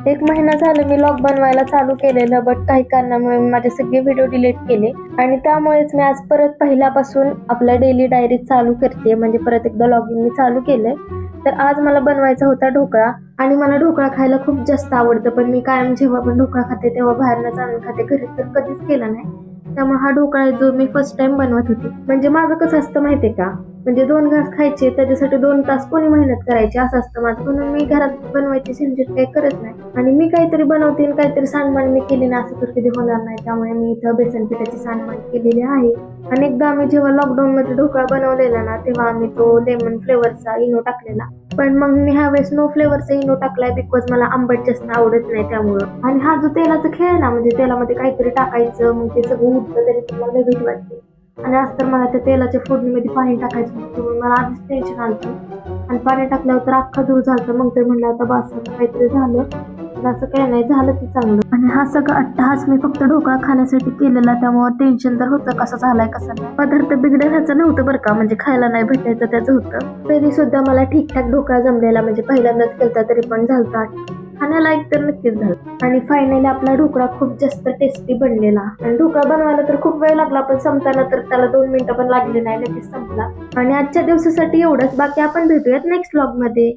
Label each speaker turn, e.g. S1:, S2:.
S1: 1 महिना झालं मी लॉग बनवायला चालू केलेलं, बट काही कारणामुळे माझे सगळे व्हिडिओ डिलीट केले आणि त्यामुळेच मी आज परत पहिल्यापासून आपल्या डेली डायरी चालू करते, म्हणजे परत एकदा लॉगिंग मी चालू केलंय. तर आज मला बनवायचा होता ढोकळा आणि मला ढोकळा खायला खूप जास्त आवडतं, पण मी कायम जेव्हा पण ढोकळा खाते तेव्हा बाहेरनंच आणून खाते, घरी तर कधीच केला नाही. त्यामुळे हा ढोकळा जो मी फर्स्ट टाइम बनवत होते. म्हणजे माझं कसं असतं माहितीये का, म्हणजे 2 घास खायचे त्याच्यासाठी 2 तास कोणी मेहनत करायची असं असतं माझं, म्हणून मी घरात बनवायची झंझट काही करत नाही. आणि मी काहीतरी बनवते आणि काहीतरी सांडमाण मी केली ना, असं तर कधी होणार नाही. त्यामुळे मी इथं बेसन पिठाची सांडमाण केलेली आहे. आणि एकदा आम्ही जेव्हा लॉकडाऊन मध्ये ढोकळा बनवलेला ना, तेव्हा आम्ही तो लेमन फ्लेवरचा इनो टाकलेला, पण मग मी ह्यावेळेस नो फ्लेवरचा इनो टाकलाय, बिकॉज मला आंबट जास्त आवडत नाही त्यामुळं. आणि हा जो तेलाचा खेळ आहे ना, म्हणजे तेलामध्ये काहीतरी टाकायचं मग ते सगळं उठतं तरी तुम्हाला भीती वाटते. आणि आज तर मला त्या तेलाच्या फोडणीमध्ये पाणी टाकायचं होतं, मला आधीच टेन्शन आलं आणि पाणी टाकल्यावर तर अख्खा धूर झालं. मग ते म्हणलं आता बस, आता काहीतरी झालं, पण असं काही नाही झालं ते चांगलं. आणि हा सगळा अट्टहास मी फक्त ढोकळा खाण्यासाठी केलेला, त्यामुळे टेन्शन तर होतं कसा झालाय कसा नाही. पदार्थ बिघडण्याचं नव्हतं बरं का, म्हणजे खायला नाही भेटायचं त्याचं होतं. तरी सुद्धा मला ठीकठाक ढोकळा जमलेला, म्हणजे पहिल्यांदाच केलता तरी पण झालता, खाण्यालायक तर नक्कीच झालं. आणि फायनली आपला ढोकळा खूप जास्त टेस्टी बनलेला. आणि ढोकळा बनवायला तर खूप वेळ लागला, पण संपताना तर त्याला 2 मिनिटं पण लागले नाही, लगेच संपला. आणि आजच्या दिवसासाठी एवढंच. बाकी आपण भेटूयात नेक्स्ट व्लॉग मध्ये.